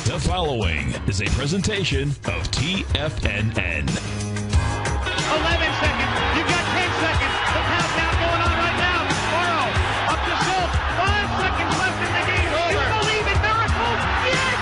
The following is a presentation of TFNN. 11 seconds. You've got 10 seconds. The countdown going on right now. Morrow up to Silk. 5 seconds left in the game. You believe in miracles? Yes!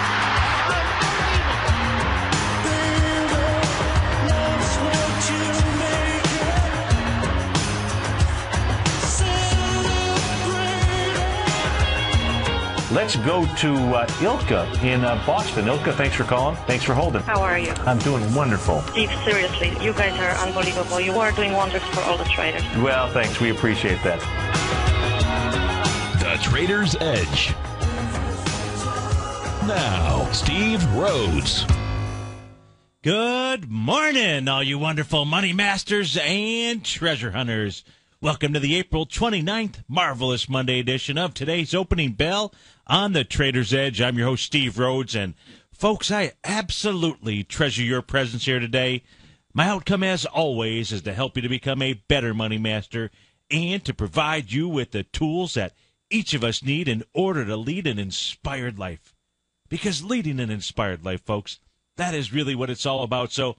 Let's go to Ilka in Boston. Ilka, thanks for calling. Thanks for holding. How are you? I'm doing wonderful. Steve, seriously, you guys are unbelievable. You are doing wonders for all the traders. Well, thanks. We appreciate that. The Trader's Edge. Now, Steve Rhodes. Good morning, all you wonderful money masters and treasure hunters. Welcome to the April 29th Marvelous Monday edition of today's Opening Bell on the Trader's Edge. I'm your host, Steve Rhodes, and folks, I absolutely treasure your presence here today. My outcome, as always, is to help you to become a better money master and to provide you with the tools that each of us need in order to lead an inspired life. Because leading an inspired life, folks, that is really what it's all about. So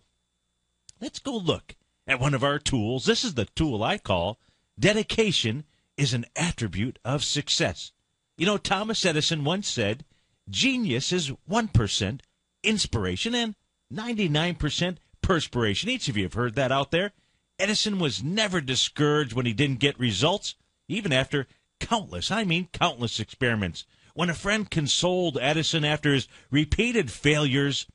let's go look at one of our tools. This is the tool I call dedication is an attribute of success. You know, Thomas Edison once said, genius is 1% inspiration and 99% perspiration. Each of you have heard that out there. Edison was never discouraged when he didn't get results, even after countless experiments. When a friend consoled Edison after his repeated failures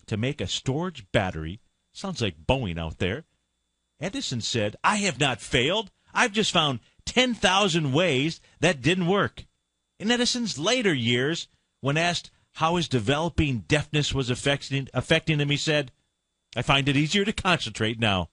to make a storage battery, sounds like Boeing out there, Edison said, I have not failed. I've just found 10,000 ways that didn't work. In Edison's later years, when asked how his developing deafness was affecting him, he said, I find it easier to concentrate now.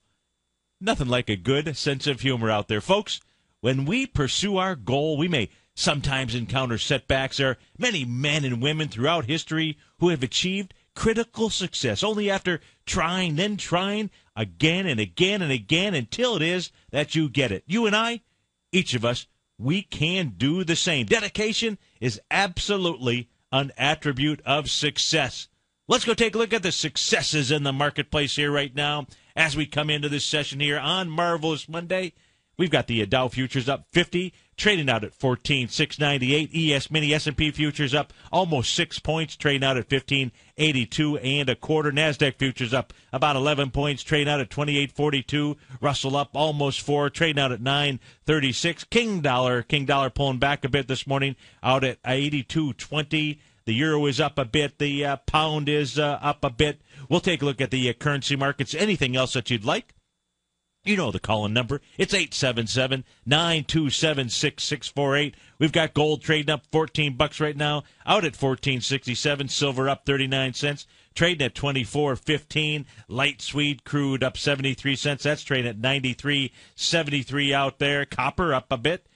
Nothing like a good sense of humor out there. Folks, when we pursue our goal, we may sometimes encounter setbacks. There are many men and women throughout history who have achieved critical success only after trying, then trying again and again and again until it is that you get it. You and I, each of us, we can do the same. Dedication is absolutely an attribute of success. Let's go take a look at the successes in the marketplace here right now as we come into this session here on Marvelous Monday. We've got the Dow futures up 50, trading out at 14,698. Mini S&P futures up almost 6 points, trading out at 1582 and a quarter. Nasdaq futures up about 11 points, trading out at 2842. Russell up almost 4, trading out at 936. King dollar pulling back a bit this morning, out at 82.20. The euro is up a bit. The pound is up a bit. We'll take a look at the currency markets. Anything else that you'd like? You know the call-in number. It's 877-927-6648. We've got gold trading up $14 right now, out at $14.67. Silver up 39 cents, trading at $24.15. Light sweet crude up 73 cents. That's trading at $93.73 out there. Copper up a bit.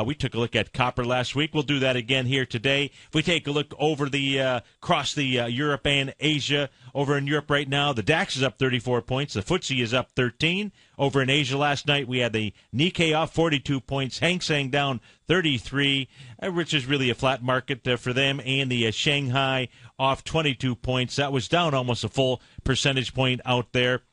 We took a look at copper last week. We'll do that again here today. If we take a look over the across the Europe and Asia, over in Europe right now, the DAX is up 34 points. The FTSE is up 13. Over in Asia last night, we had the Nikkei off 42 points. Hang Seng down 33, which is really a flat market for them. And the Shanghai off 22 points. That was down almost a full percentage point out there.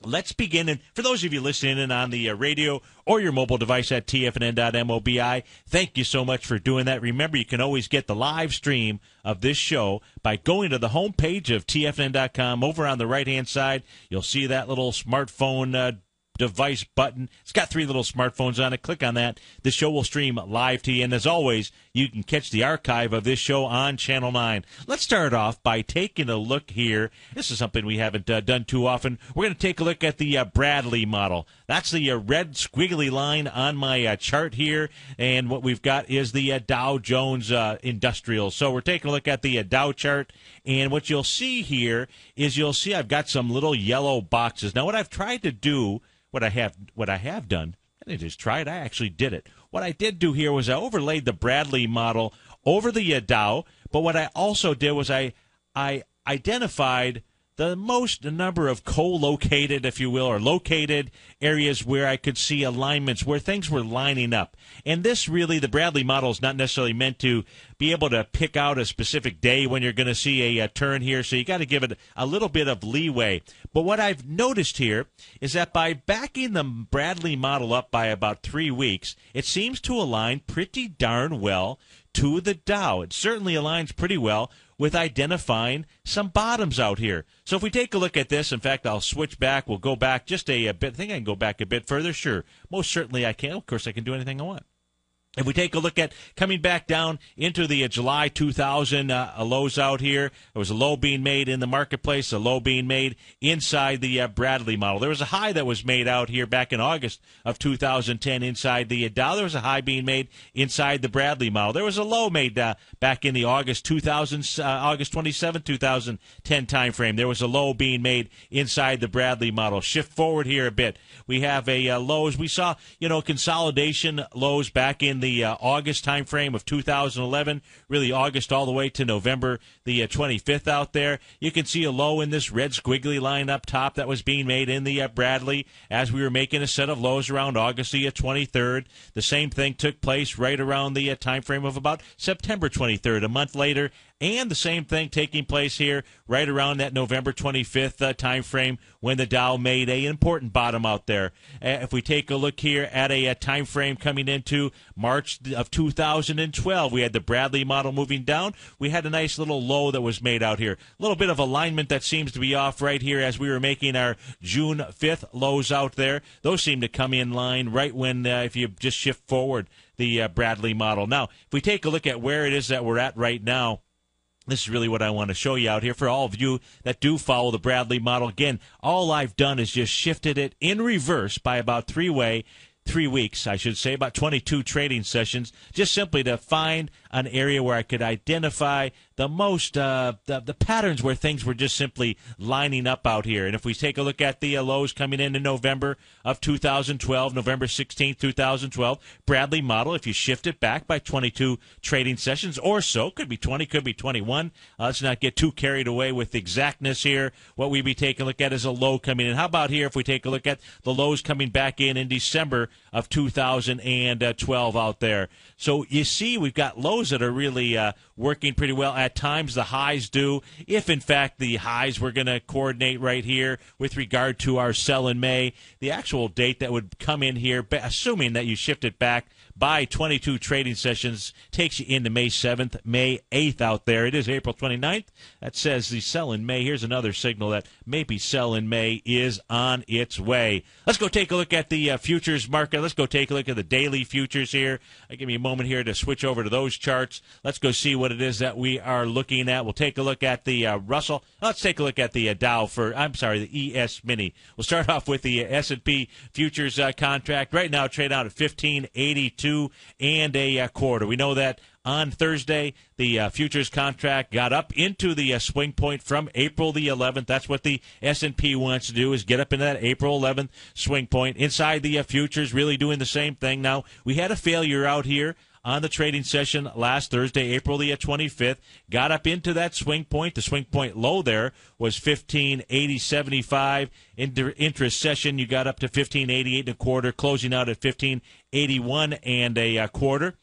Let's begin, and for those of you listening in on the radio or your mobile device at tfnn.mobi, thank you so much for doing that. Remember, you can always get the live stream of this show by going to the homepage of tfnn.com. Over on the right-hand side, you'll see that little smartphone device button. It's got 3 little smartphones on it. Click on that. The show will stream live to you. And as always, you can catch the archive of this show on Channel 9. Let's start off by taking a look here. This is something we haven't done too often. We're going to take a look at the Bradley model. That's the red squiggly line on my chart here. And what we've got is the Dow Jones Industrial. So we're taking a look at the Dow chart. And what you'll see here is I've got some little yellow boxes. Now, what I've tried to do, what I have done, and it is tried, I actually did it. What I did do here was I overlaid the Bradley model over the Dow, but what I also did was I identified the most number of co-located, if you will, or located areas where I could see alignments, where things were lining up. And this really, the Bradley model is not necessarily meant to be able to pick out a specific day when you're going to see a turn here, so you got to give it a little bit of leeway. But what I've noticed here is that by backing the Bradley model up by about 3 weeks, it seems to align pretty darn well to the Dow. It certainly aligns pretty well with identifying some bottoms out here. So if we take a look at this, in fact, I'll switch back. We'll go back just a bit. I think I can go back a bit further. Sure. Most certainly I can. Of course, I can do anything I want. If we take a look at coming back down into the July 2000 lows out here, there was a low being made in the marketplace, a low being made inside the Bradley model. There was a high that was made out here back in August of 2010 inside the Dow. There was a high being made inside the Bradley model. There was a low made back in the August 27, 2010 time frame. There was a low being made inside the Bradley model. Shift forward here a bit. We have a lows. We saw, consolidation lows back in the August time frame of 2011, really August all the way to November the 25th out there. You can see a low in this red squiggly line up top that was being made in the Bradley as we were making a set of lows around August the 23rd. The same thing took place right around the time frame of about September 23rd, a month later. And the same thing taking place here right around that November 25th time frame when the Dow made an important bottom out there. If we take a look here at a time frame coming into March of 2012, we had the Bradley model moving down. We had a nice little low that was made out here. A little bit of alignment that seems to be off right here as we were making our June 5th lows out there. Those seem to come in line right when, if you just shift forward, the Bradley model. Now, if we take a look at where it is that we're at right now, this is really what I want to show you out here for all of you that do follow the Bradley model. Again, all I've done is just shifted it in reverse by about 3 weeks, I should say, about 22 trading sessions, just simply to find an area where I could identify the most, the patterns where things were just simply lining up out here. And if we take a look at the lows coming in November of 2012, November 16th, 2012, Bradley model, if you shift it back by 22 trading sessions or so, could be 20, could be 21. Let's not get too carried away with exactness here. What we'd be taking a look at is a low coming in. How about here if we take a look at the lows coming back in December of 2012 out there. So you see we've got lows that are really working pretty well. At times the highs do. If, in fact, the highs were going to coordinate right here with regard to our sell in May, the actual date that would come in here, assuming that you shift it back by 22 trading sessions, takes you into May 7th, May 8th out there. It is April 29th. That says the sell in May. Here's another signal that maybe sell in May is on its way. Let's go take a look at the futures market. Let's go take a look at the daily futures here. Give me a moment here to switch over to those charts. Let's go see what it is that we are looking at. We'll take a look at the Russell. Let's take a look at the Dow the ES Mini. We'll start off with the S&P futures contract. Right now, trade out at 1582 and a quarter. We know that on Thursday, the futures contract got up into the swing point from April the 11th. That's what the S&P wants to do, is get up into that April 11th swing point. Inside the futures, really doing the same thing. Now, we had a failure out here on the trading session last Thursday, April the 25th, got up into that swing point. The swing point low there was 1580.75. Interest session, you got up to 1588 and a quarter, closing out at 1581 and a quarter.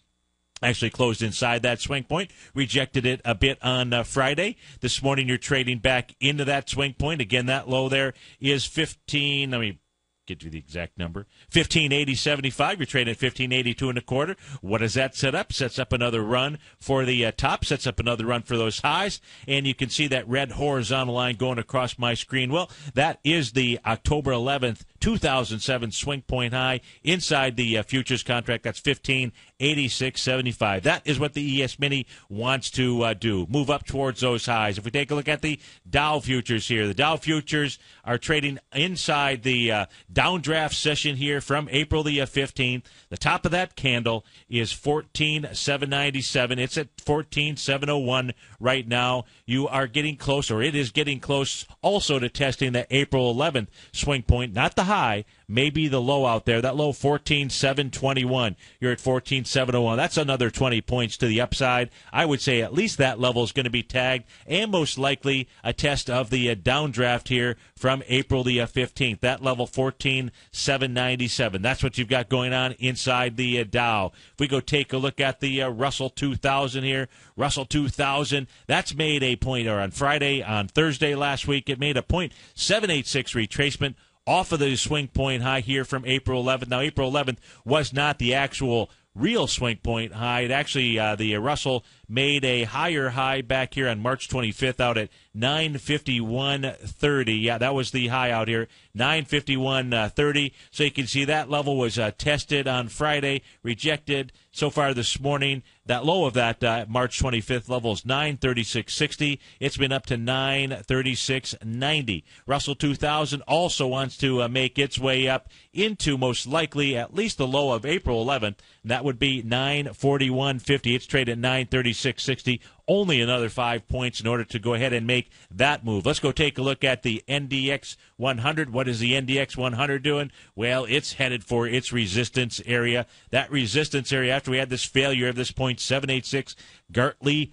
Actually closed inside that swing point, rejected it a bit on Friday. This morning you're trading back into that swing point. Again, that low there is 15, let me get you the exact number, 1580.75. You're trading at 1582 and a quarter. What does that set up? Sets up another run for the top, sets up another run for those highs, and you can see that red horizontal line going across my screen. Well, that is the October 11th, 2007 swing point high inside the futures contract. That's 1586.75. That is what the ES Mini wants to do, move up towards those highs. If we take a look at the Dow futures here, the Dow futures are trading inside the downdraft session here from April the 15th. The top of that candle is 14,797. It's at 14,701 right now. You are getting close, or it is getting close also to testing the April 11th swing point, not the high, may be the low out there. That low 14,721. You're at 14,701. That's another 20 points to the upside. I would say at least that level is going to be tagged, and most likely a test of the downdraft here from April the 15th. That level 14,797. That's what you've got going on inside the Dow. If we go take a look at the Russell 2000 here, Russell 2000, that's made a point, or on Thursday last week, it made a 0.786 retracement off of the swing point high here from April 11th. Now, April 11th was not the actual real swing point high. It actually, the Russell made a higher high back here on March 25th out at 951.30. Yeah, that was the high out here, 951.30. So you can see that level was tested on Friday, rejected. So far this morning, that low of that March 25th level is 936.60. It's been up to 936.90. Russell 2000 also wants to make its way up into most likely at least the low of April 11th. And that would be 941.50. It's traded at 936.60. Only another 5 points in order to go ahead and make that move. Let's go take a look at the NDX 100. What is the NDX 100 doing? Well, it's headed for its resistance area. That resistance area, after we had this failure of this 0.786 Gartley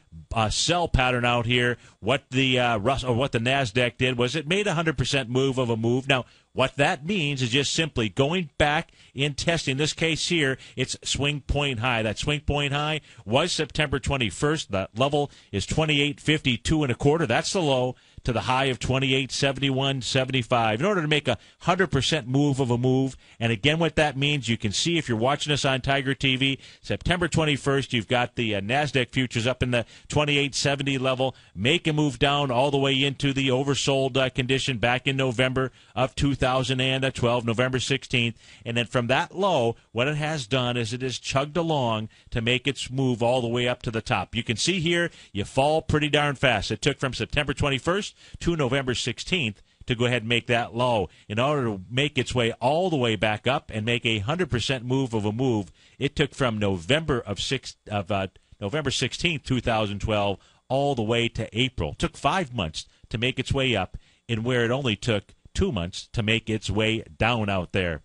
sell pattern out here, what the NASDAQ did was it made a 100% move of a move. Now, what that means is just simply going back in testing. This case here, it's swing point high. That swing point high was September 21st. That level is 28.52 1/4. That's the low to the high of 28.71.75. In order to make a 100% move of a move, and again what that means, you can see if you're watching us on Tiger TV, September 21st, you've got the NASDAQ futures up in the 28.70 level, make a move down all the way into the oversold condition back in November of 2012, November 16th, and then from that low, what it has done is it has chugged along to make its move all the way up to the top. You can see here, you fall pretty darn fast. It took from September 21st to November 16th to go ahead and make that low. In order to make its way all the way back up and make a 100% move of a move, it took from November 16th, 2012, all the way to April. It took 5 months to make its way up, and where it only took 2 months to make its way down out there.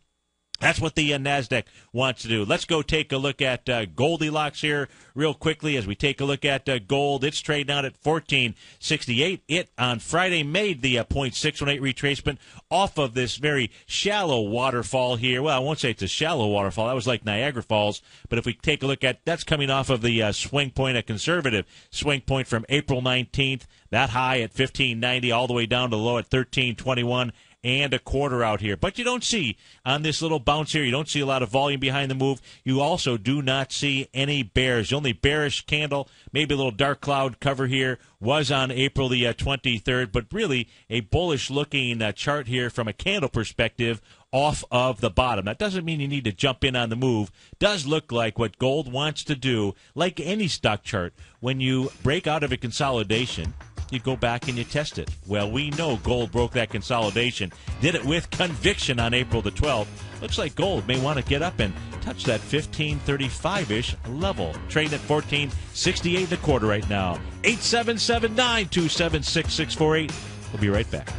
That's what the NASDAQ wants to do. Let's go take a look at Goldilocks here real quickly as we take a look at gold. It's trading out at $14.68. It, on Friday, made the 0.618 retracement off of this very shallow waterfall here. Well, I won't say it's a shallow waterfall. That was like Niagara Falls. But if we take a look at, that's coming off of the swing point, a conservative swing point from April 19th. That high at 15.90 all the way down to the low at 13.21. And 1/4 out here. But you don't see, on this little bounce here, you don't see a lot of volume behind the move. You also do not see any bears. The only bearish candle, maybe a little dark cloud cover here, was on April the 23rd, but really a bullish-looking chart here from a candle perspective off of the bottom. That doesn't mean you need to jump in on the move. Does look like what gold wants to do, like any stock chart, when you break out of a consolidation, you go back and you test it. Well, we know gold broke that consolidation, did it with conviction on April the 12th. Looks like gold may want to get up and touch that 1535-ish level. Trading at 14.68 1/4 right now. 877-927-6648. We'll be right back.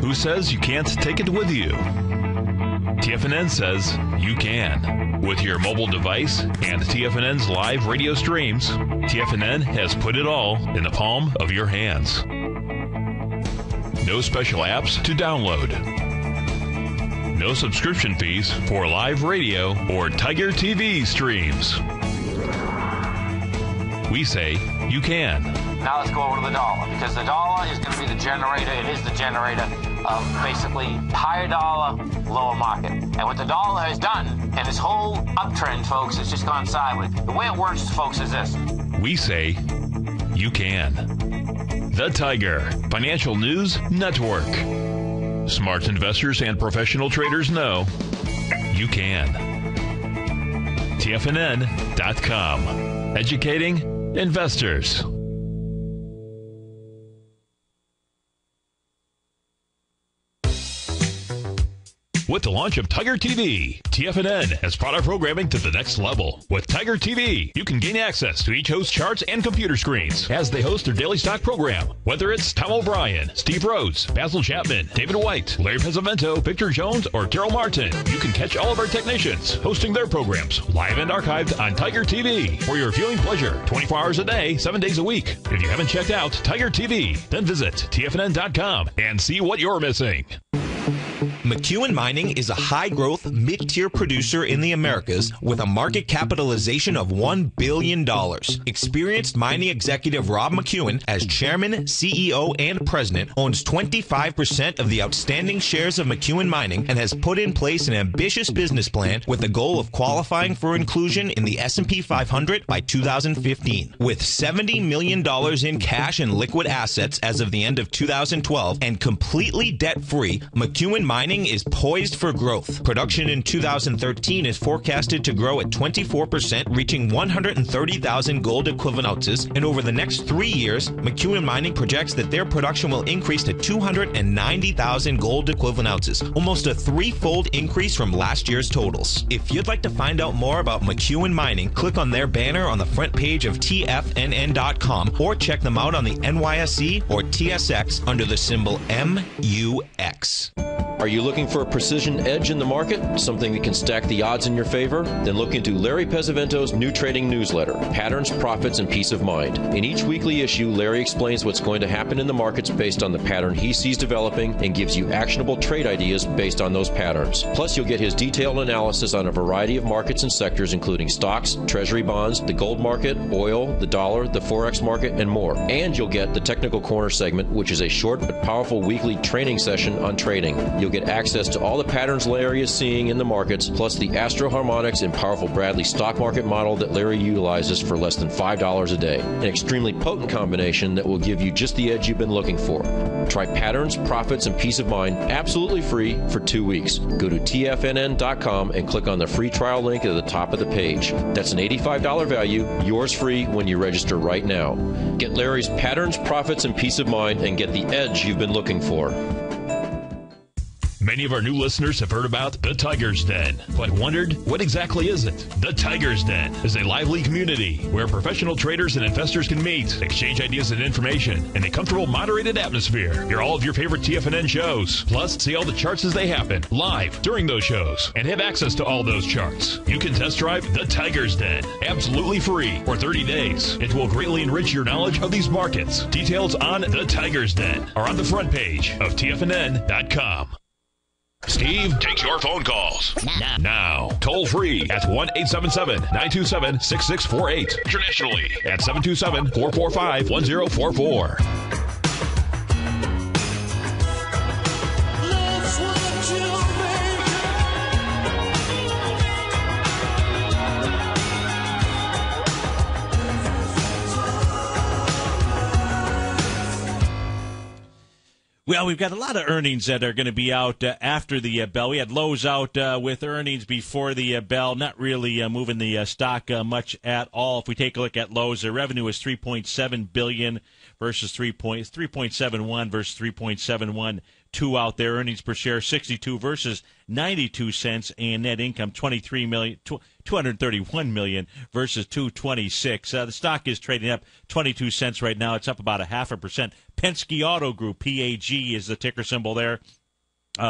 Who says you can't take it with you? TFNN says you can. With your mobile device and TFNN's live radio streams, TFNN has put it all in the palm of your hands. No special apps to download. No subscription fees for live radio or Tiger TV streams. We say you can. Now let's go over to the dollar, because the dollar is going to be the generator. It is the generator of basically higher dollar, lower market. And what the dollar has done, and this whole uptrend, folks, has just gone sideways. The way it works, folks, is this. We say you can. The Tiger Financial News Network. Smart investors and professional traders know you can. TFNN.com. Educating investors. With the launch of TigerTV, TFNN has brought our programming to the next level. With TigerTV, you can gain access to each host's charts and computer screens as they host their daily stock program. Whether it's Tom O'Brien, Steve Rhodes, Basil Chapman, David White, Larry Pesavento, Victor Jones, or Daryl Martin, you can catch all of our technicians hosting their programs live and archived on TigerTV for your viewing pleasure 24 hours a day, 7 days a week. If you haven't checked out TigerTV, then visit TFNN.com and see what you're missing. McEwen Mining is a high-growth, mid-tier producer in the Americas with a market capitalization of $1 billion. Experienced mining executive Rob McEwen, as chairman, CEO, and president, owns 25% of the outstanding shares of McEwen Mining and has put in place an ambitious business plan with the goal of qualifying for inclusion in the S&P 500 by 2015. With $70 million in cash and liquid assets as of the end of 2012 and completely debt-free, McEwen Mining is poised for growth. Production in 2013 is forecasted to grow at 24%, reaching 130,000 gold equivalent ounces, and over the next 3 years, McEwen Mining projects that their production will increase to 290,000 gold equivalent ounces, almost a threefold increase from last year's totals. If you'd like to find out more about McEwen Mining, click on their banner on the front page of TFNN.com or check them out on the NYSE or TSX under the symbol MUX. Are you looking for a precision edge in the market? Something that can stack the odds in your favor? Then look into Larry Pesavento's new trading newsletter, Patterns, Profits, and Peace of Mind. In each weekly issue, Larry explains what's going to happen in the markets based on the pattern he sees developing and gives you actionable trade ideas based on those patterns. Plus, you'll get his detailed analysis on a variety of markets and sectors, including stocks, treasury bonds, the gold market, oil, the dollar, the Forex market, and more. And you'll get the Technical Corner segment, which is a short but powerful weekly training session on trading. You'll get access to all the patterns Larry is seeing in the markets, plus the Astro Harmonics and powerful Bradley stock market model that Larry utilizes for less than $5 a day. An extremely potent combination that will give you just the edge you've been looking for. Try Patterns, Profits, and Peace of Mind absolutely free for 2 weeks. Go to TFNN.com and click on the free trial link at the top of the page. That's an $85 value, yours free when you register right now. Get Larry's Patterns, Profits, and Peace of Mind and get the edge you've been looking for. Many of our new listeners have heard about the Tiger's Den, but wondered, what exactly is it? The Tiger's Den is a lively community where professional traders and investors can meet, exchange ideas and information in a comfortable, moderated atmosphere. Hear all of your favorite TFNN shows, plus see all the charts as they happen live during those shows, and have access to all those charts. You can test drive the Tiger's Den absolutely free for 30 days. It will greatly enrich your knowledge of these markets. Details on the Tiger's Den are on the front page of TFNN.com. Steve takes your phone calls now. Toll free at 1-877-927-6648. Internationally at 727-445-1044. Well, we've got a lot of earnings that are going to be out after the bell. We had Lowe's out with earnings before the bell, not really moving the stock much at all. If we take a look at Lowe's, their revenue is $3.7 billion versus 3.71 versus 3.712 out there. Earnings per share 62 versus 92 cents, and net income $231 million versus 226. The stock is trading up 22 cents right now. It's up about 0.5%. Penske Auto Group, PAG is the ticker symbol there.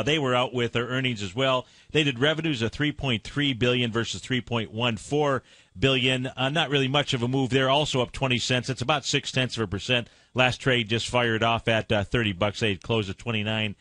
They were out with their earnings as well. They did revenues of $3.3 billion versus $3.14 billion. Not really much of a move there. Also up 20 cents. It's about 0.6%. Last trade just fired off at $30. They closed at $29.80.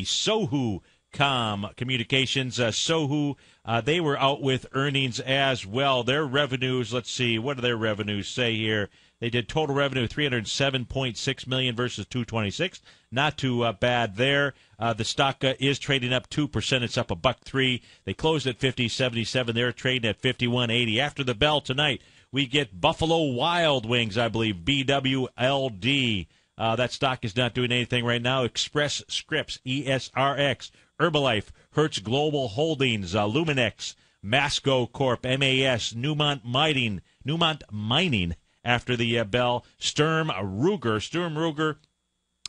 Sohu Communications, Sohu, they were out with earnings as well. Their revenues, let's see, what do their revenues say here? They did total revenue of $307.6 million versus $226. Not too bad there. The stock is trading up 2%. It's up $1.03. They closed at $50.77. They're trading at $51.80. After the bell tonight, we get Buffalo Wild Wings, I believe, BWLD. That stock is not doing anything right now. Express Scripts, ESRX, Herbalife, Hertz Global Holdings, Luminex, Masco Corp, MAS, Newmont Mining. After the bell, Sturm Ruger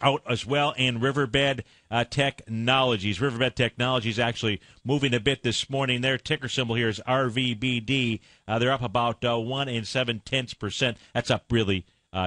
out as well, and Riverbed Technologies. Riverbed Technologies actually moving a bit this morning. Their ticker symbol here is RVBD. They're up about 1 7/10%. That's up really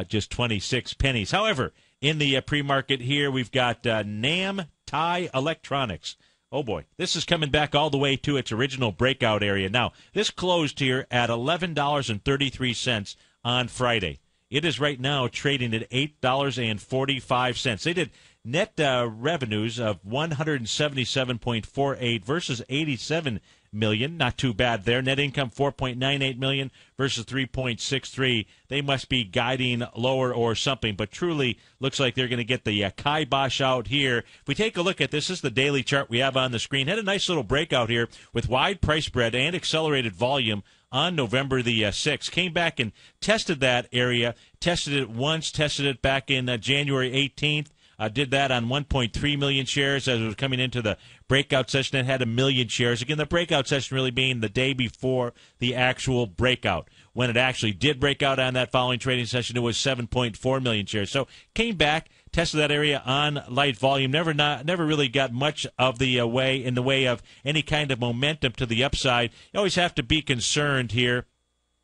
just 26 pennies. However, in the pre-market here, we've got Nam Thai Electronics. Oh, boy. This is coming back all the way to its original breakout area. Now, this closed here at $11.33 on Friday. It is right now trading at $8.45. They did net revenues of $177.48 versus $87 million. Not too bad there. Net income $4.98 million versus $3.63. They must be guiding lower or something, but truly looks like they're going to get the kibosh out here. If we take a look at this is the daily chart we have on the screen. Had a nice little breakout here with wide price spread and accelerated volume on November the 6th. Came back and tested that area, tested it once, tested it back in January 18th. Did that on 1.3 million shares as it was coming into the breakout session. It had 1 million shares. Again, the breakout session really being the day before the actual breakout. When it actually did break out on that following trading session, it was 7.4 million shares. So came back, tested that area on light volume. Never really got much of the way in the way of any kind of momentum to the upside. You always have to be concerned here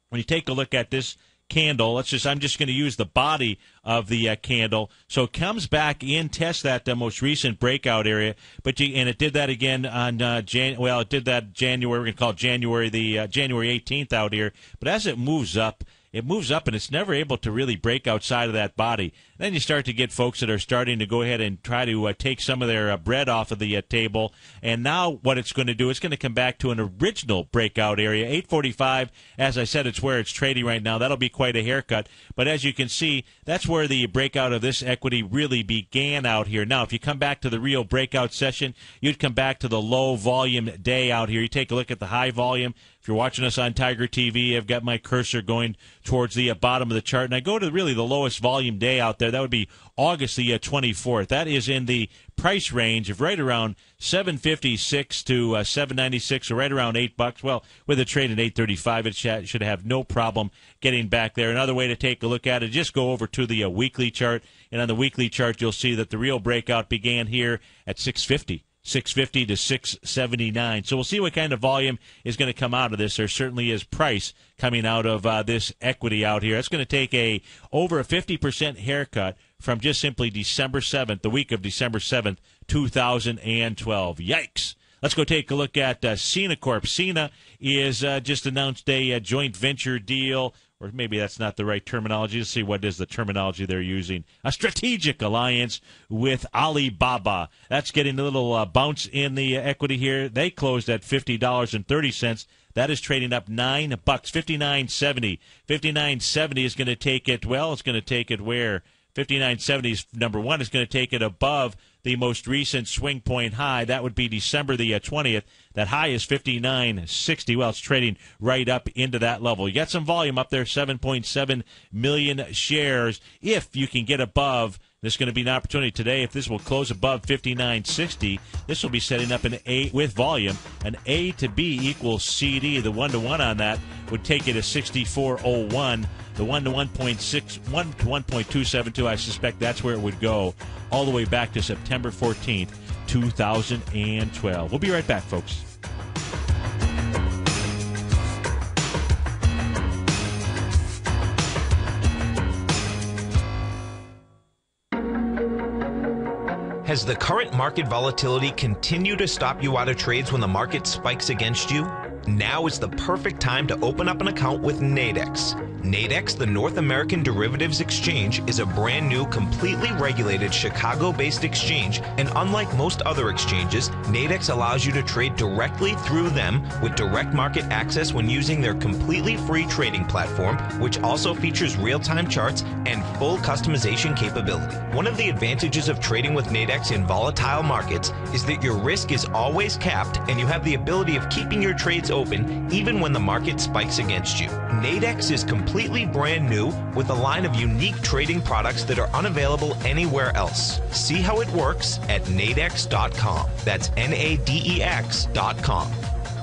when you take a look at this candle. I'm just going to use the body of the candle. So it comes back in, tests that most recent breakout area, and it did that again on it did that January. We're going to call it January 18th out here. But as it moves up, and it's never able to really break outside of that body. Then you start to get folks that are starting to go ahead and try to take some of their bread off of the table. And now what it's going to do, it's going to come back to an original breakout area. 845, as I said, it's where it's trading right now. That'll be quite a haircut. But as you can see, that's where the breakout of this equity really began out here. Now, if you come back to the real breakout session, you'd come back to the low volume day out here. You take a look at the high volume. If you're watching us on Tiger TV, I've got my cursor going towards the bottom of the chart, and I go to really the lowest volume day out there. That would be August the 24th. That is in the price range of right around $7.56 to $7.96, or right around $8. Well, with a trade at $8.35, it should have no problem getting back there. Another way to take a look at it, just go over to the weekly chart, and on the weekly chart, you'll see that the real breakout began here at $6.50 to $6.79. So we'll see what kind of volume is going to come out of this. There certainly is price coming out of this equity out here. It's going to take over a 50% haircut from just simply December 7th, the week of December 7th, 2012. Yikes. Let's go take a look at Cena Corp. Cena is just announced a joint venture deal, or maybe that's not the right terminology. Let's see what is the terminology they're using. A strategic alliance with Alibaba. That's getting a little bounce in the equity here. They closed at $50.30. That is trading up $9, $59.70. $59.70 is going to take it. Well, it's going to take it where? $59.70 is number one. Is going to take it above the most recent swing point high. That would be December the 20th. That high is $59.60. Well, it's trading right up into that level. You got some volume up there, 7.7 million shares. If you can get above, there's going to be an opportunity today. If this will close above $59.60, this will be setting up an A with volume. An A to B equals CD. The 1-to-1 on that would take it to 64.01. The 1-to-1.61 to 1.272, I suspect that's where it would go all the way back to September 14th, 2012. We'll be right back, folks. Has the current market volatility continued to stop you out of trades when the market spikes against you? Now is the perfect time to open up an account with Nadex. Nadex, the North American Derivatives Exchange, is a brand new, completely regulated Chicago-based exchange, and unlike most other exchanges, Nadex allows you to trade directly through them with direct market access when using their completely free trading platform, which also features real-time charts and full customization capability. One of the advantages of trading with Nadex in volatile markets is that your risk is always capped and you have the ability of keeping your trades open even when the market spikes against you. Nadex is completely brand new with a line of unique trading products that are unavailable anywhere else. See how it works at nadex.com. That's NADEX.com.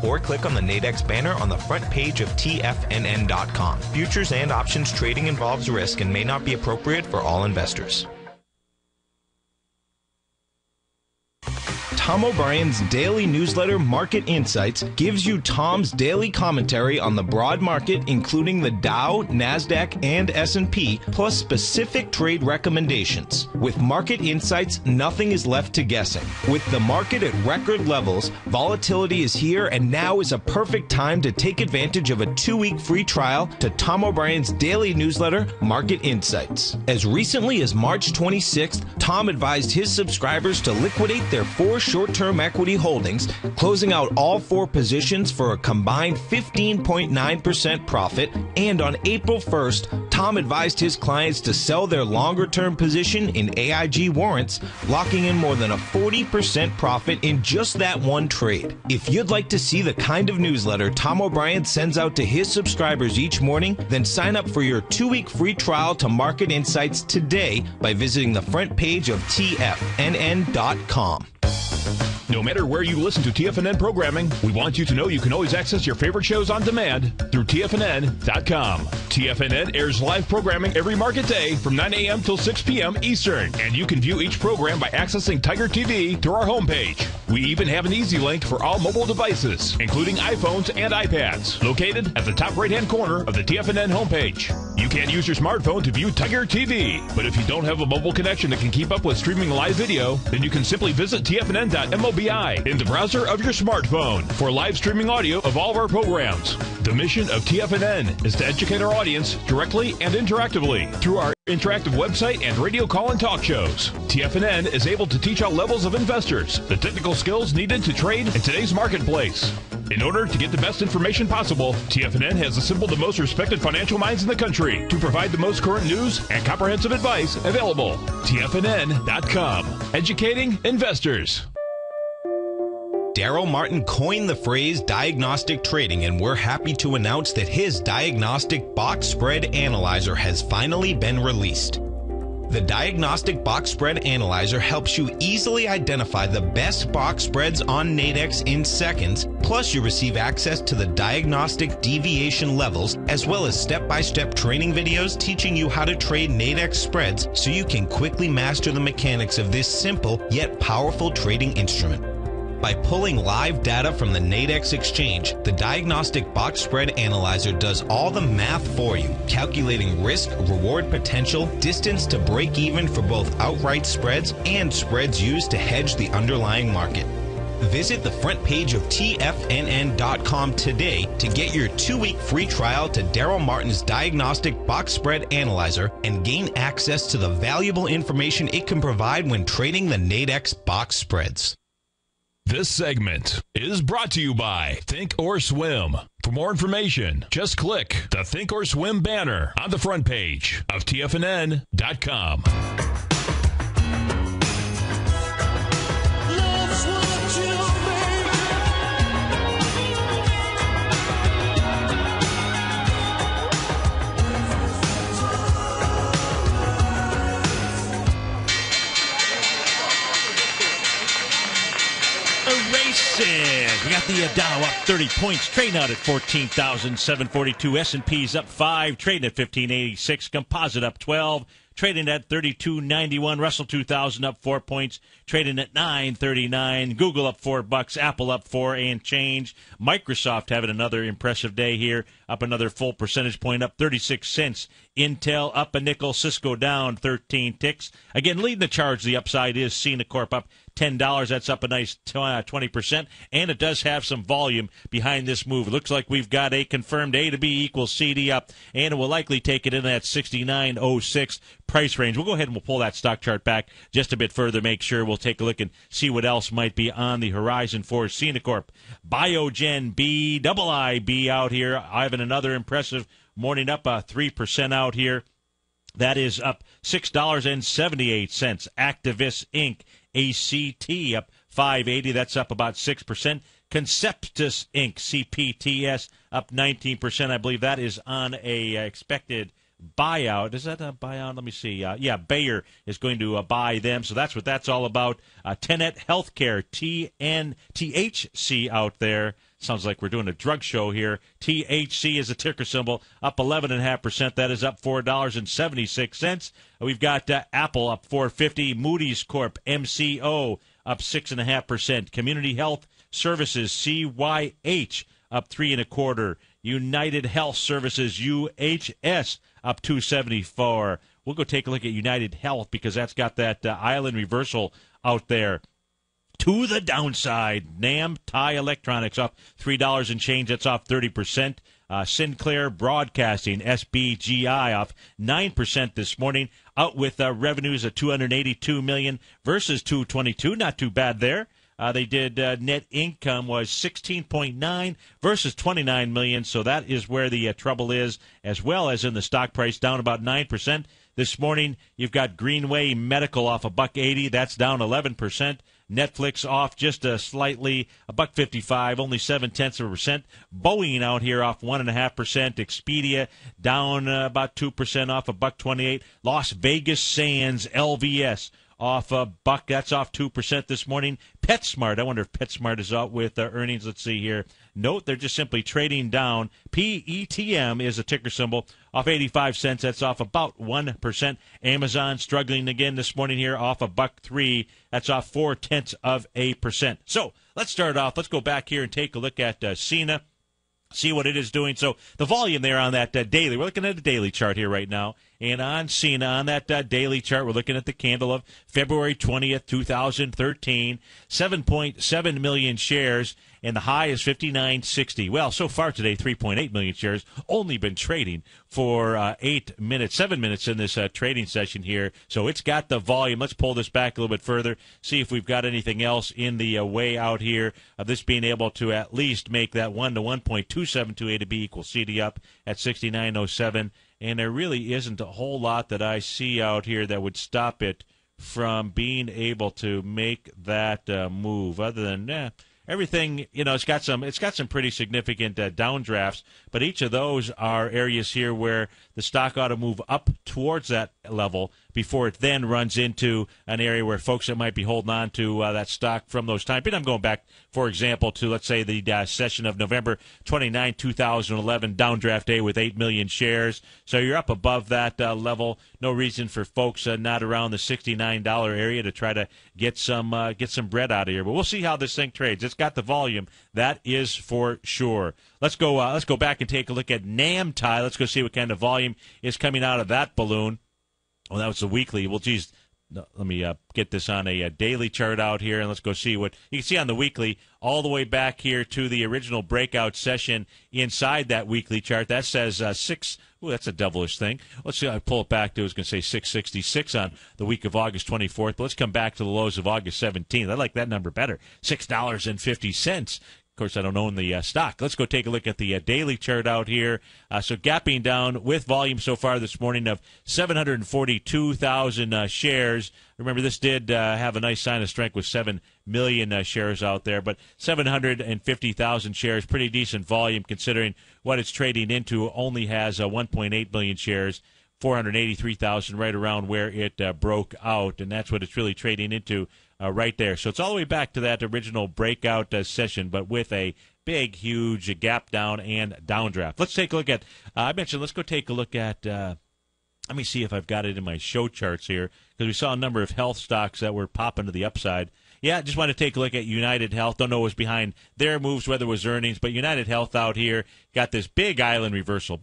Or click on the Nadex banner on the front page of TFNN.com. Futures and options trading involves risk and may not be appropriate for all investors. Tom O'Brien's daily newsletter, Market Insights, gives you Tom's daily commentary on the broad market, including the Dow, NASDAQ, and S&P, plus specific trade recommendations. With Market Insights, nothing is left to guessing. With the market at record levels, volatility is here, and now is a perfect time to take advantage of a 2-week free trial to Tom O'Brien's daily newsletter, Market Insights. As recently as March 26th, Tom advised his subscribers to liquidate their 4 short-term equity holdings, closing out all 4 positions for a combined 15.9% profit. And on April 1st, Tom advised his clients to sell their longer-term position in AIG warrants, locking in more than a 40% profit in just that one trade. If you'd like to see the kind of newsletter Tom O'Brien sends out to his subscribers each morning, then sign up for your 2-week free trial to Market Insights today by visiting the front page of TFNN.com. No matter where you listen to TFNN programming, we want you to know you can always access your favorite shows on demand through TFNN.com. TFNN airs live programming every market day from 9 a.m. till 6 p.m. Eastern, and you can view each program by accessing TigerTV through our homepage. We even have an easy link for all mobile devices, including iPhones and iPads, located at the top right-hand corner of the TFNN homepage. You can't use your smartphone to view TigerTV, but if you don't have a mobile connection that can keep up with streaming live video, then you can simply visit TFNN.mobi in the browser of your smartphone for live streaming audio of all of our programs. The mission of TFNN is to educate our audience directly and interactively through our interactive website and radio call and talk shows. TFNN is able to teach all levels of investors the technical skills needed to trade in today's marketplace. In order to get the best information possible, TFNN has assembled the most respected financial minds in the country to provide the most current news and comprehensive advice available. TFNN.com. Educating investors. Daryl Martin coined the phrase diagnostic trading, and we're happy to announce that his diagnostic box spread analyzer has finally been released. The Diagnostic Box Spread Analyzer helps you easily identify the best box spreads on Nadex in seconds, plus you receive access to the diagnostic deviation levels, as well as step-by-step training videos teaching you how to trade Nadex spreads so you can quickly master the mechanics of this simple yet powerful trading instrument. By pulling live data from the Nadex exchange, the Diagnostic Box Spread Analyzer does all the math for you, calculating risk, reward potential, distance to break even for both outright spreads and spreads used to hedge the underlying market. Visit the front page of TFNN.com today to get your 2-week free trial to Daryl Martin's Diagnostic Box Spread Analyzer and gain access to the valuable information it can provide when trading the Nadex box spreads. This segment is brought to you by Think or Swim. For more information, just click the Think or Swim banner on the front page of TFNN.com. We got the Dow up 30 points, trading out at 14,742. S&P's up 5, trading at 1586. Composite up 12, trading at 3291. Russell 2000 up 4 points, trading at 939. Google up $4, Apple up 4 and change. Microsoft having another impressive day here, up another full percentage point, up 36 cents. Intel up a nickel, Cisco down 13 ticks. Again, leading the charge, the upside is Corp up $10. That's up a nice 20%, and it does have some volume behind this move. It looks like we've got a confirmed A to B equals CD up, and it will likely take it in that 69.06 price range. We'll go ahead and we'll pull that stock chart back just a bit further, make sure we'll take a look and see what else might be on the horizon for Corp. Biogen BIIB out here, having another impressive morning, up 3% out here. That is up $6.78. Actavis Inc., ACT up $5.80. That's up about 6%. Conceptus Inc., CPTS up 19%. I believe that is on a expected buyout. Is that a buyout? Let me see. Bayer is going to buy them. So that's what that's all about. Tenet Healthcare, THC out there. Sounds like we're doing a drug show here. THC is a ticker symbol, up 11.5%. That is up $4.76. We've got Apple up $4.50. Moody's Corp, MCO, up 6.5%. Community Health Services, CYH, up 3.25%. United Health Services, UHS, up 2.74%. We'll go take a look at United Health because that's got that island reversal out there. To the downside, NAM Thai Electronics up $3 and change. That's off 30%. Sinclair Broadcasting, SBGI, off 9% this morning. Out with revenues of $282 million versus $222. Not too bad there. They did net income was $16.9 versus $29 million. So that is where the trouble is, as well as in the stock price, down about 9%. This morning, you've got Greenway Medical off $1.80. That's down 11%. Netflix off just slightly, $1.55, only 0.7%. Boeing out here off 1.5%. Expedia down about 2%, off $1.28. Las Vegas Sands, LVS, off $1. That's off 2% this morning. PetSmart, I wonder if PetSmart is out with earnings. Let's see here. Note, they're just simply trading down. PETM is a ticker symbol, off 85 cents. That's off about 1%. Amazon struggling again this morning here, off $1.03. That's off 0.4%. So let's start off. Let's go back here and take a look at Cena. See what it is doing. So the volume there on that daily, we're looking at the daily chart here right now. And on Cena, on that daily chart, we're looking at the candle of February 20th, 2013, 7.7 million shares, and the high is 59.60. Well, so far today, 3.8 million shares, only been trading for 7 minutes in this trading session here. So it's got the volume. Let's pull this back a little bit further, see if we've got anything else in the way out here of this being able to at least make that 1 to 1.272A to B equals CD up at 69.07. And there really isn't a whole lot that I see out here that would stop it from being able to make that move. Other than everything, it's got some pretty significant downdrafts. But each of those are areas here where the stock ought to move up towards that level before it then runs into an area where folks that might be holding on to that stock from those times. But I'm going back, for example, to, let's say, the session of November 29, 2011, downdraft day with 8 million shares. So you're up above that level. No reason for folks not around the $69 area to try to get some bread out of here. But we'll see how this thing trades. It's got the volume. That is for sure. Let's go back and take a look at NAM Thai. Let's go see what kind of volume is coming out of that balloon. Well, that was the weekly. Well, geez, let me get this on a daily chart out here, and let's go see what you can see on the weekly all the way back here to the original breakout session inside that weekly chart. That says 6. Ooh, that's a devilish thing. Let's see. I pull it back to. I was going to say 666 on the week of August 24th. But let's come back to the lows of August 17th. I like that number better. $6.50. Of course, I don't own the stock. Let's go take a look at the daily chart out here. So gapping down with volume so far this morning of 742,000 shares. Remember, this did have a nice sign of strength with 7 million shares out there, but 750,000 shares, pretty decent volume considering what it's trading into. Only has 1.8 million shares. 483,000 right around where it broke out, and that's what it's really trading into right there. So it's all the way back to that original breakout session, but with a big, huge gap down and downdraft. Let's take a look at, I mentioned, let's go take a look at, let me see if I've got it in my show charts here, because we saw a number of health stocks that were popping to the upside. Yeah, just want to take a look at United Health. Don't know what was behind their moves, whether it was earnings, but United Health out here got this big island reversal,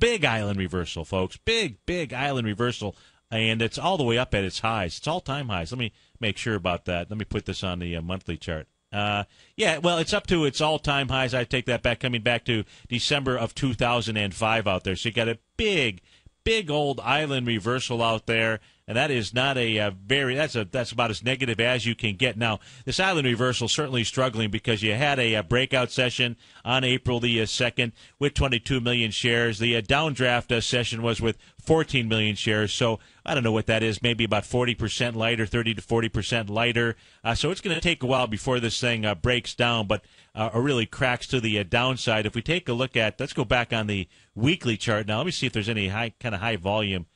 folks. Big island reversal, and it's all the way up at its highs. It's all-time highs. Let me make sure about that. Let me put this on the monthly chart. It's up to its all-time highs. I take that back, coming back to December of 2005 out there. So you got a big old island reversal out there. And that is not that's about as negative as you can get. Now, this island reversal certainly struggling because you had a breakout session on April the 2nd with 22 million shares. The downdraft session was with 14 million shares. So I don't know what that is, maybe about 40% lighter, 30 to 40% lighter. So it's going to take a while before this thing breaks down, but really cracks to the downside. If we take a look at, let's go back on the weekly chart now. Let me see if there's any high volume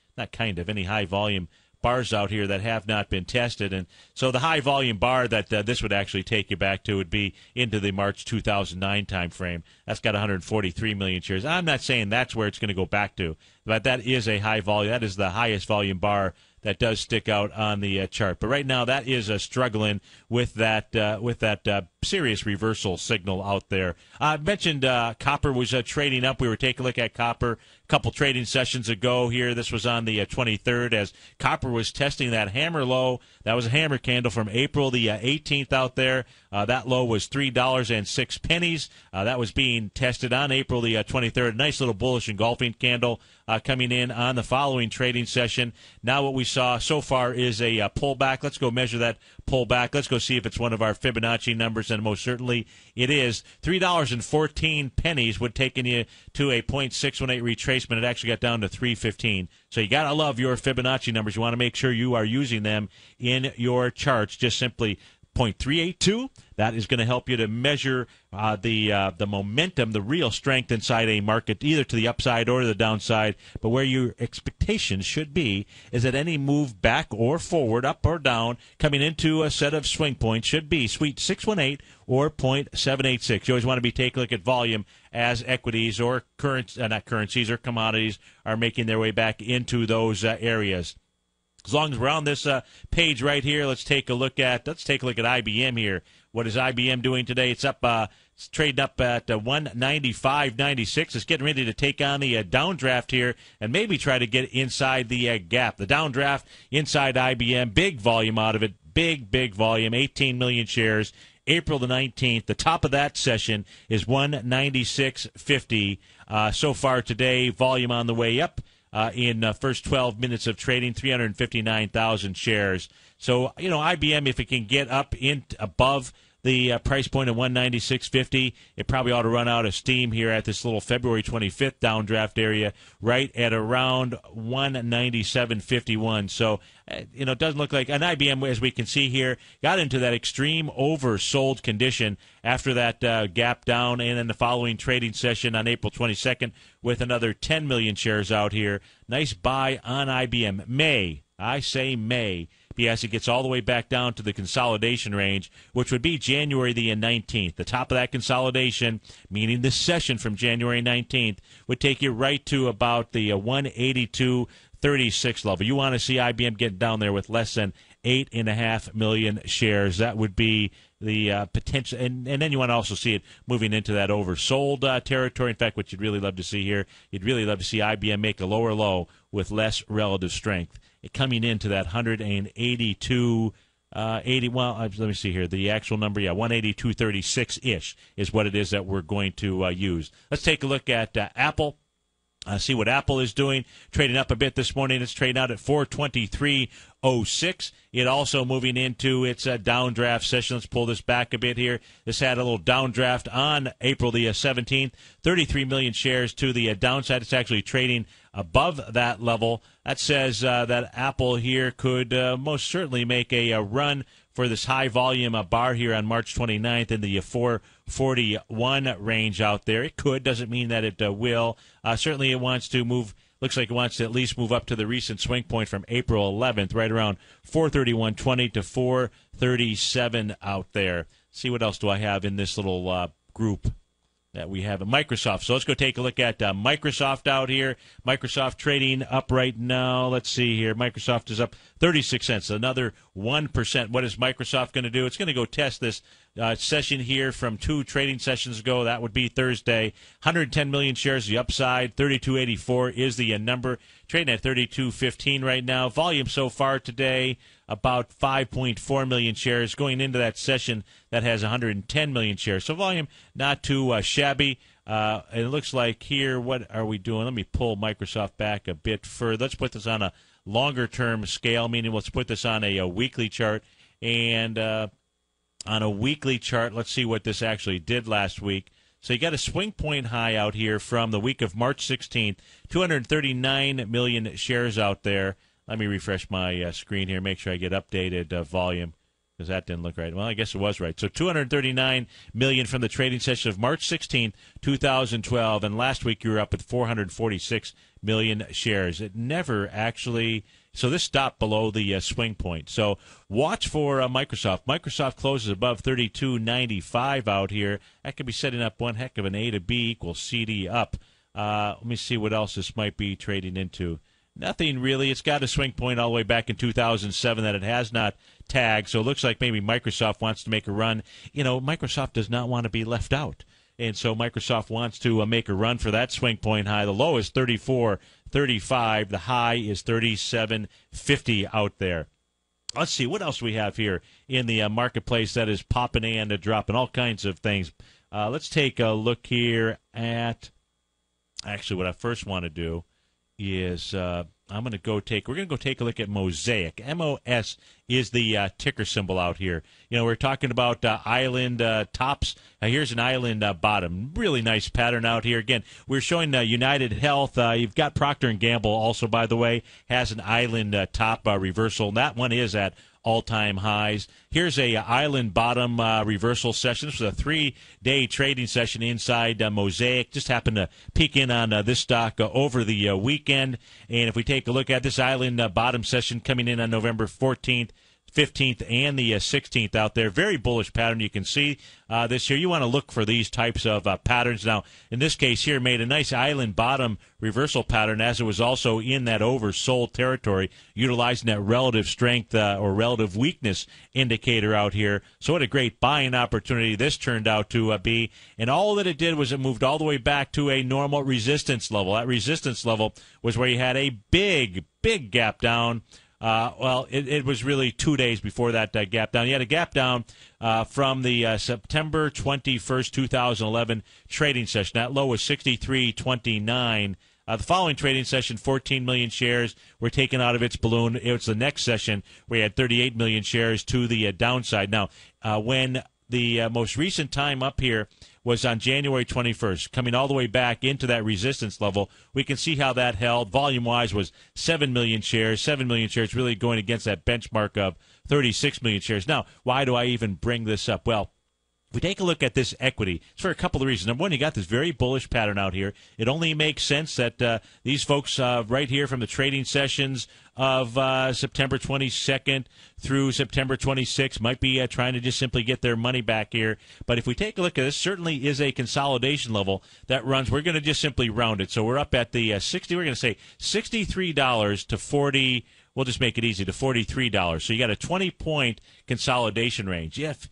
bars out here that have not been tested. And so the high volume bar that this would actually take you back to would be into the March 2009 time frame. That's got 143 million shares. I'm not saying that's where it's going to go back to, but that is a high volume. That is the highest volume bar that does stick out on the chart. But right now, that is struggling with that serious reversal signal out there. I mentioned copper was trading up. We were taking a look at copper a couple trading sessions ago here. This was on the 23rd as copper was testing that hammer low. That was a hammer candle from April the 18th out there. That low was $3.06. That was being tested on April the 23rd. Nice little bullish engulfing candle coming in on the following trading session. Now what we saw so far is a pullback. Let's go measure that pullback. Let's go see if it's one of our Fibonacci numbers, and most certainly it is. $3.14 would take you to a 0.618 retracement. It actually got down to $3.15. So you got to love your Fibonacci numbers. You want to make sure you are using them in your charts. Just simply 0.382. That is going to help you to measure the momentum, the real strength inside a market, either to the upside or to the downside. But where your expectations should be is that any move back or forward, up or down, coming into a set of swing points should be sweet 618 or 0.786. You always want to be taking a look at volume as equities or not currencies or commodities are making their way back into those areas. As long as we're on this page right here, let's take a look at IBM here. What is IBM doing today? It's up, it's trading up at 195.96. It's getting ready to take on the downdraft here and maybe try to get inside the gap. The downdraft inside IBM, big volume out of it, big volume, 18 million shares. April the 19th. The top of that session is 196.50. So far today, volume on the way up. In first 12 minutes of trading, 359,000 shares. So, IBM, if it can get up above the price point of 196.50, it probably ought to run out of steam here at this little February 25th downdraft area, right at around 197.51. So, it doesn't look like an IBM, as we can see here, got into that extreme oversold condition after that gap down, and then the following trading session on April 22nd with another 10 million shares out here. Nice buy on IBM. May as it gets all the way back down to the consolidation range, which would be January the 19th. The top of that consolidation, meaning this session from January 19th, would take you right to about the 182.36 level. You want to see IBM get down there with less than 8.5 million shares. That would be the potential, and then you want to also see it moving into that oversold territory. In fact, what you'd really love to see here, you'd really love to see IBM make a lower low with less relative strength. Coming into that 182, let me see here. The actual number, 182.36-ish is what it is that we're going to use. Let's take a look at Apple. See what Apple is doing. Trading up a bit this morning. It's trading out at 423.06. It also moving into its downdraft session. Let's pull this back a bit here. This had a little downdraft on April the 17th. 33 million shares to the downside. It's actually trading above that level. That says that Apple here could most certainly make a run for this high volume bar here on March 29th in the 441 range out there. It could, doesn't mean that it will. Certainly it wants to move, looks like it wants to at least move up to the recent swing point from April 11th, right around 431.20 to 437 out there. See what else do I have in this little group that we have at Microsoft. So let's go take a look at Microsoft out here. Microsoft trading up right now. Let's see here. Microsoft is up 36 cents, another 1%. What is Microsoft going to do? It's going to go test this session here from 2 trading sessions ago. That would be Thursday. 110 million shares, the upside. 32.84 is the number. Trading at 32.15 right now. Volume so far today, about 5.4 million shares. Going into that session that has 110 million shares. So volume not too shabby. It looks like here, what are we doing? Let me pull Microsoft back a bit further. Let's put this on a longer-term scale, meaning let's put this on a weekly chart. And on a weekly chart, let's see what this actually did last week. So you got a swing point high out here from the week of March 16th, 239 million shares out there. Let me refresh my screen here, make sure I get updated volume, because that didn't look right. Well, I guess it was right. So 239 million from the trading session of March 16th, 2012, and last week you were up at 446 million shares. It never actually... So this stopped below the swing point. So watch for Microsoft. Microsoft closes above 32.95 out here. That could be setting up one heck of an A to B equals CD up. Let me see what else this might be trading into. Nothing really. It's got a swing point all the way back in 2007 that it has not tagged, so it looks like maybe Microsoft wants to make a run. Microsoft does not want to be left out, and so Microsoft wants to make a run for that swing point high. The low is 34.35. The high is 37.50 out there. Let's see, what else we have here in the marketplace that is popping and dropping, all kinds of things. Let's take a look here at, actually, what I first want to do is we're going to go take a look at Mosaic. MOS is the ticker symbol out here. We're talking about island tops. Here's an island bottom. Really nice pattern out here. Again, we're showing United Health. You've got Procter & Gamble also, by the way, has an island top reversal. That one is at all-time highs. Here's a island bottom reversal session. This was a 3-day trading session inside Mosaic. Just happened to peek in on this stock over the weekend. And if we take a look at this island bottom session coming in on November 14th, 15th, and the 16th out there. Very bullish pattern. You can see this here. You want to look for these types of patterns. Now, in this case here, made a nice island bottom reversal pattern as it was also in that oversold territory, utilizing that relative strength or relative weakness indicator out here. So what a great buying opportunity this turned out to be. And all that it did was it moved all the way back to a normal resistance level. That resistance level was where you had a big gap down. It was really 2 days before that gap down. You had a gap down from the September 21st, 2011 trading session. That low was 63.29. The following trading session, 14 million shares were taken out of its balloon. It was the next session where you had 38 million shares to the downside. Now, when the most recent time up here was on January 21st, coming all the way back into that resistance level. We can see how that held. Volume-wise was 7 million shares. 7 million shares really going against that benchmark of 36 million shares. Now, why do I even bring this up? Well, if we take a look at this equity, it's for a couple of reasons. Number one, you got this very bullish pattern out here. It only makes sense that these folks right here from the trading sessions of September 22nd through September 26th might be trying to just simply get their money back here. But if we take a look at this, certainly is a consolidation level that runs. We're going to just simply round it. So we're up at the 60. We're going to say $63 to 40. We'll just make it easy to $43. So you got a 20-point consolidation range. If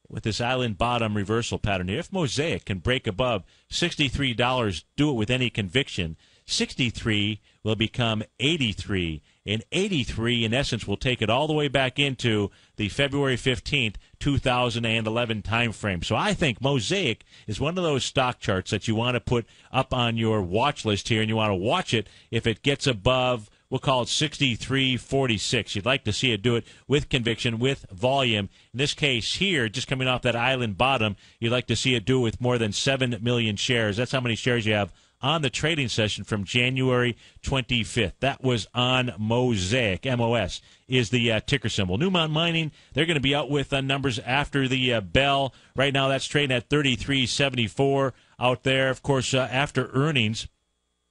with this island bottom reversal pattern here, if Mosaic can break above $63, do it with any conviction, 63 will become 83, and 83 in essence will take it all the way back into the February 15th, 2011 time frame. So I think Mosaic is one of those stock charts that you want to put up on your watch list here, and you want to watch it if it gets above, we'll call it 63.46. You'd like to see it do it with conviction, with volume. In this case here, just coming off that island bottom, you'd like to see it do it with more than 7 million shares. That's how many shares you have on the trading session from January 25th. That was on Mosaic. MOS is the ticker symbol. Newmont Mining, they're going to be out with numbers after the bell. Right now that's trading at 33.74 out there. Of course, after earnings,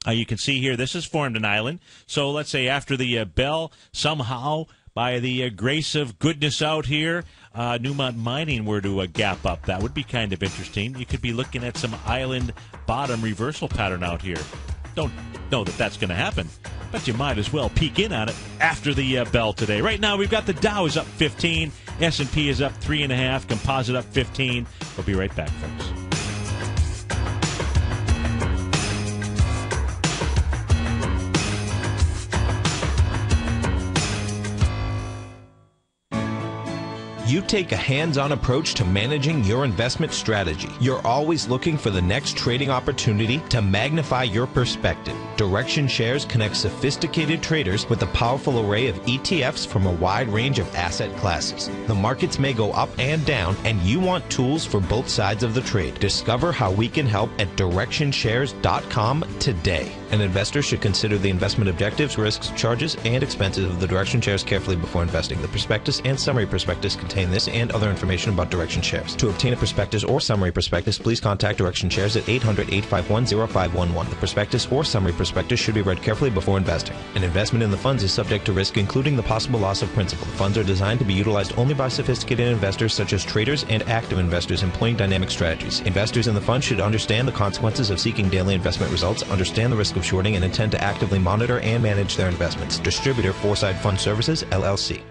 you can see here, this has formed an island. So let's say after the bell, somehow, by the grace of goodness out here, Newmont Mining were to gap up. That would be kind of interesting. You could be looking at some island bottom reversal pattern out here. Don't know that that's going to happen, but you might as well peek in on it after the bell today. Right now, we've got the Dow is up 15, S&P is up 3.5, Composite up 15. We'll be right back, folks. You take a hands-on approach to managing your investment strategy. You're always looking for the next trading opportunity to magnify your perspective. Direction Shares connects sophisticated traders with a powerful array of ETFs from a wide range of asset classes. The markets may go up and down, and you want tools for both sides of the trade. Discover how we can help at DirectionShares.com today. An investor should consider the investment objectives, risks, charges, and expenses of the Direction Shares carefully before investing. The prospectus and summary prospectus contain explain this and other information about Direction Shares. To obtain a prospectus or summary prospectus, please contact Direction Shares at 800-851-0511. The prospectus or summary prospectus should be read carefully before investing. An investment in the funds is subject to risk, including the possible loss of principal. The funds are designed to be utilized only by sophisticated investors such as traders and active investors employing dynamic strategies. Investors in the fund should understand the consequences of seeking daily investment results, understand the risk of shorting, and intend to actively monitor and manage their investments. Distributor Foreside Fund Services, LLC.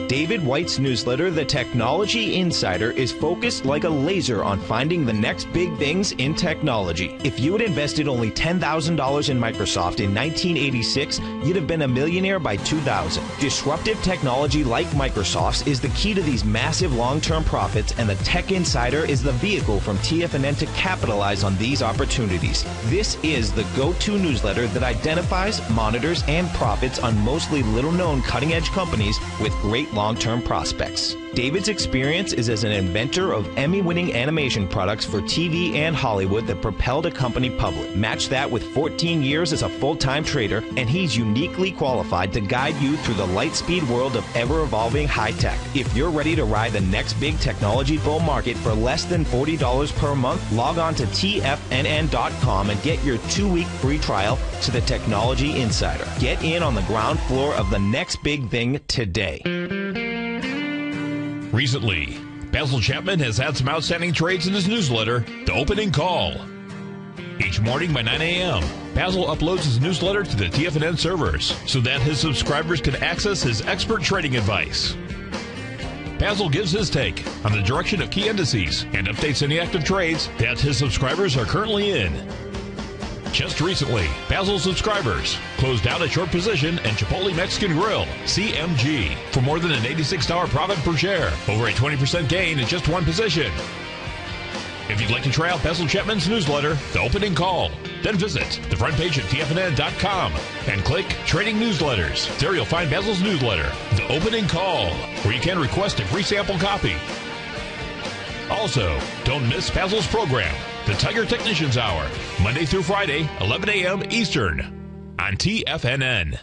David White's newsletter, The Technology Insider, is focused like a laser on finding the next big things in technology. If you had invested only $10,000 in Microsoft in 1986, you'd have been a millionaire by 2000. Disruptive technology like Microsoft's is the key to these massive long-term profits, and the Tech Insider is the vehicle from TFNN to capitalize on these opportunities. This is the go-to newsletter that identifies, monitors, and profits on mostly little-known cutting-edge companies with great long-term prospects. David's experience is as an inventor of Emmy-winning animation products for TV and Hollywood that propelled a company public. Match that with 14 years as a full-time trader, and he's uniquely qualified to guide you through the light-speed world of ever-evolving high-tech. If you're ready to ride the next big technology bull market for less than $40 per month, log on to TFNN.com and get your 2-week free trial to the Technology Insider. Get in on the ground floor of the next big thing today. Recently, Basil Chapman has had some outstanding trades in his newsletter, The Opening Call. Each morning by 9 a.m., Basil uploads his newsletter to the TFNN servers so that his subscribers can access his expert trading advice. Basil gives his take on the direction of key indices and updates any active trades that his subscribers are currently in. Just recently, Basil subscribers closed out a short position in Chipotle Mexican Grill, CMG, for more than an $86 profit per share, over a 20% gain in just one position. If you'd like to try out Basil Chapman's newsletter, The Opening Call, then visit the front page at TFNN.com and click Trading Newsletters. There you'll find Basil's newsletter, The Opening Call, where you can request a free sample copy. Also, don't miss Basil's program, The Tiger Technicians Hour, Monday through Friday, 11 a.m. Eastern, on TFNN.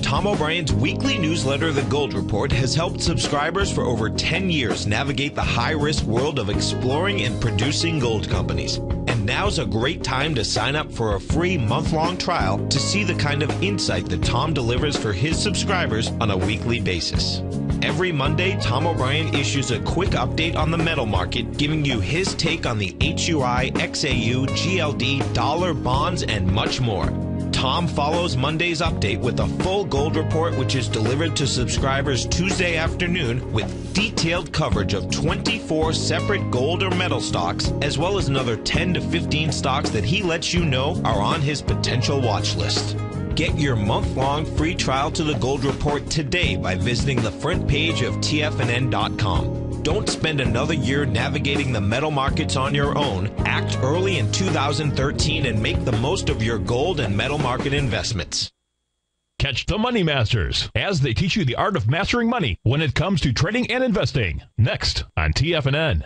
Tom O'Brien's weekly newsletter, The Gold Report, has helped subscribers for over 10 years navigate the high-risk world of exploring and producing gold companies. And now's a great time to sign up for a free month-long trial to see the kind of insight that Tom delivers for his subscribers on a weekly basis. Every Monday, Tom O'Brien issues a quick update on the metal market, giving you his take on the HUI, XAU, GLD, dollar, bonds, and much more. Tom follows Monday's update with a full gold report, which is delivered to subscribers Tuesday afternoon with detailed coverage of 24 separate gold or metal stocks, as well as another 10 to 15 stocks that he lets you know are on his potential watch list. Get your month-long free trial to the Gold Report today by visiting the front page of TFNN.com. Don't spend another year navigating the metal markets on your own. Act early in 2013 and make the most of your gold and metal market investments. Catch the Money Masters as they teach you the art of mastering money when it comes to trading and investing. Next on TFNN.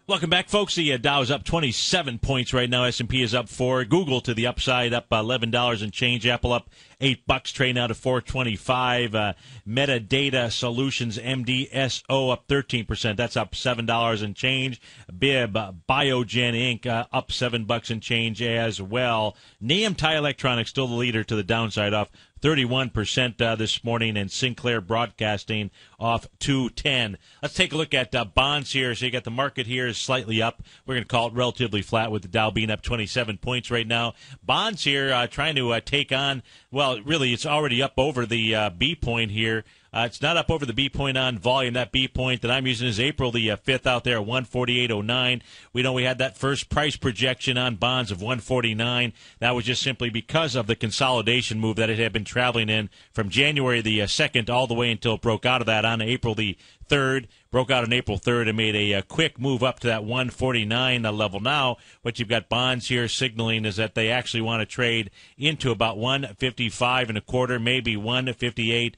Welcome back, folks. The Dow is up 27 points right now. S&P is up 4. Google to the upside, up $11 and change. Apple up $8, trading out to $4.25. Metadata Solutions, MDSO, up 13%. That's up $7 and change. Bib, Biogen Inc., up $7 and change as well. Name Thai Electronics still the leader to the downside, off 31% this morning, and Sinclair Broadcasting off 210. Let's take a look at bonds here. So you got the market here is slightly up. We're going to call it relatively flat with the Dow being up 27 points right now. Bonds here trying to take on, well, really it's already up over the B point here. It's not up over the B point on volume. That B point that I'm using is April the 5th out there, 148.09. We know we had that first price projection on bonds of 149. That was just simply because of the consolidation move that it had been traveling in from January the 2nd all the way until it broke out of that on April the 3rd. Broke out on April 3rd and made a quick move up to that 149 level. Now, what you've got bonds here signaling is that they actually want to trade into about 155 and a quarter, maybe 158.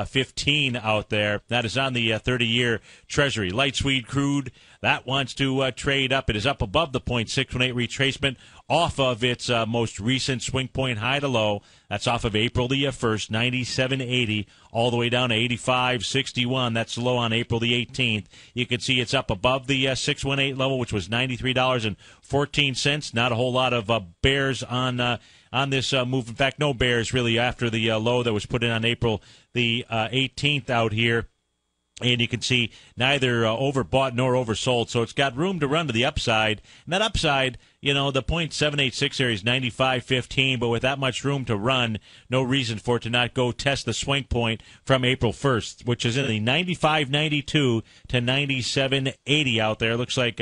15 out there. That is on the 30-year Treasury. Light sweet crude, that wants to trade up. It is up above the 0.618 retracement off of its most recent swing point high to low. That's off of April the 1st, 97.80, all the way down to 85.61. That's low on April the 18th. You can see it's up above the 618 level, which was $93.14. Not a whole lot of bears on this move. In fact, no bears really after the low that was put in on April the 18th out here. And you can see neither overbought nor oversold. So it's got room to run to the upside. And that upside, the 0.786 area is 95.15, but with that much room to run, no reason for it to not go test the swing point from April 1st, which is in the 95.92 to 97.80 out there. Looks like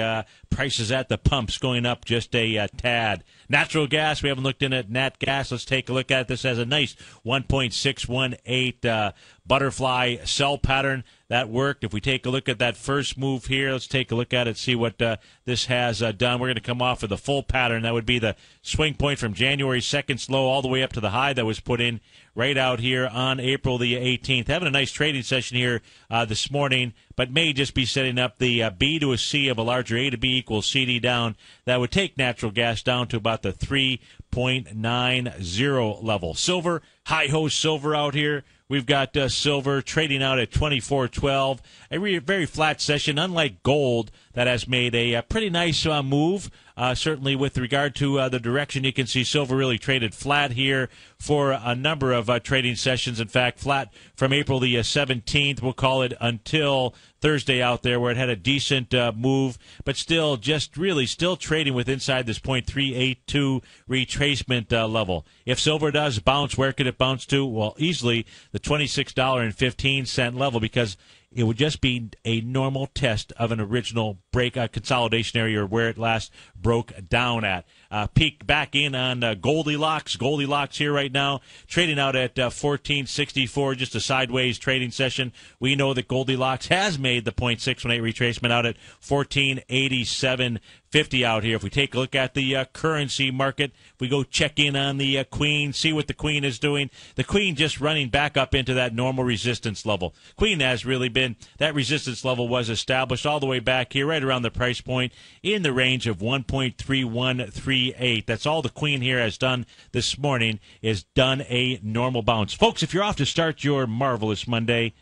prices at the pumps going up just a tad. Natural gas, we haven't looked in at nat gas. Let's take a look at this as a nice 1.618 butterfly sell pattern. That worked. If we take a look at that first move here, let's take a look at it, see what this has done. We're going to come off of the full pattern. That would be the swing point from January 2nd's low all the way up to the high that was put in right out here on April the 18th. Having a nice trading session here this morning, but may just be setting up the B to a C of a larger A to B equals CD down. That would take natural gas down to about the 3.90 level. Silver, high-ho silver out here. We've got silver trading out at 24.12. A very flat session, unlike gold that has made a pretty nice move. Certainly with regard to the direction, you can see silver really traded flat here for a number of trading sessions. In fact, flat from April the 17th, we'll call it, until Thursday out there, where it had a decent move, but still trading with inside this 0.382 retracement level. If silver does bounce, where could it bounce to? Well, easily the $26.15 level, because it would just be a normal test of an original break consolidation area where it last broke down at. Peek back in on Goldilocks. Goldilocks here right now, trading out at 14.64, just a sideways trading session. We know that Goldilocks has made the 0.618 retracement out at 14.87.50 out here. If we take a look at the currency market, if we go check in on the Queen, see what the Queen is doing. The Queen just running back up into that normal resistance level. Queen has really been, that resistance level was established all the way back here, right around the price point in the range of 1.3138. That's all the Queen here has done this morning, is done a normal bounce. Folks, if you're off to start your marvelous Monday,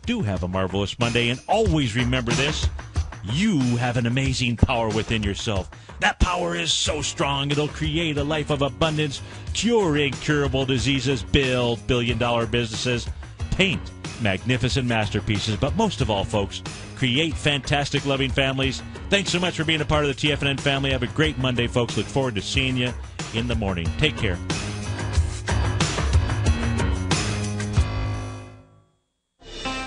do have a marvelous Monday, and always remember this: you have an amazing power within yourself. That power is so strong, it'll create a life of abundance, cure incurable diseases, build billion-dollar businesses, paint magnificent masterpieces, but most of all, folks, create fantastic, loving families. Thanks so much for being a part of the TFNN family. Have a great Monday, folks. Look forward to seeing you in the morning. Take care.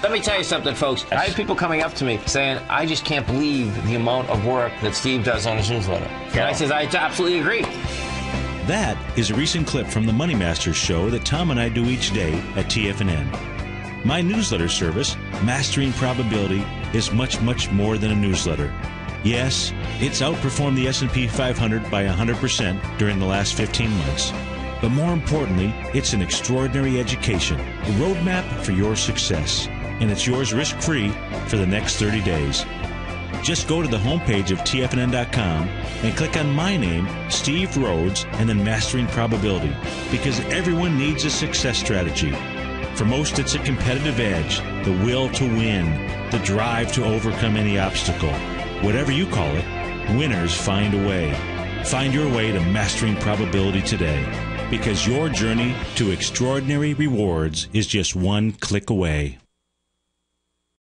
Let me tell you something, folks. I have people coming up to me saying, I just can't believe the amount of work that Steve does on his newsletter. And I says, I absolutely agree. That is a recent clip from the Money Masters show that Tom and I do each day at TFNN. My newsletter service, Mastering Probability, is much, much more than a newsletter. Yes, it's outperformed the S&P 500 by 100% during the last 15 months. But more importantly, it's an extraordinary education, a roadmap for your success. And it's yours risk-free for the next 30 days. Just go to the homepage of TFNN.com and click on my name, Steve Rhodes, and then Mastering Probability, because everyone needs a success strategy. For most, it's a competitive edge, the will to win, the drive to overcome any obstacle. Whatever you call it, winners find a way. Find your way to Mastering Probability today, because your journey to extraordinary rewards is just one click away.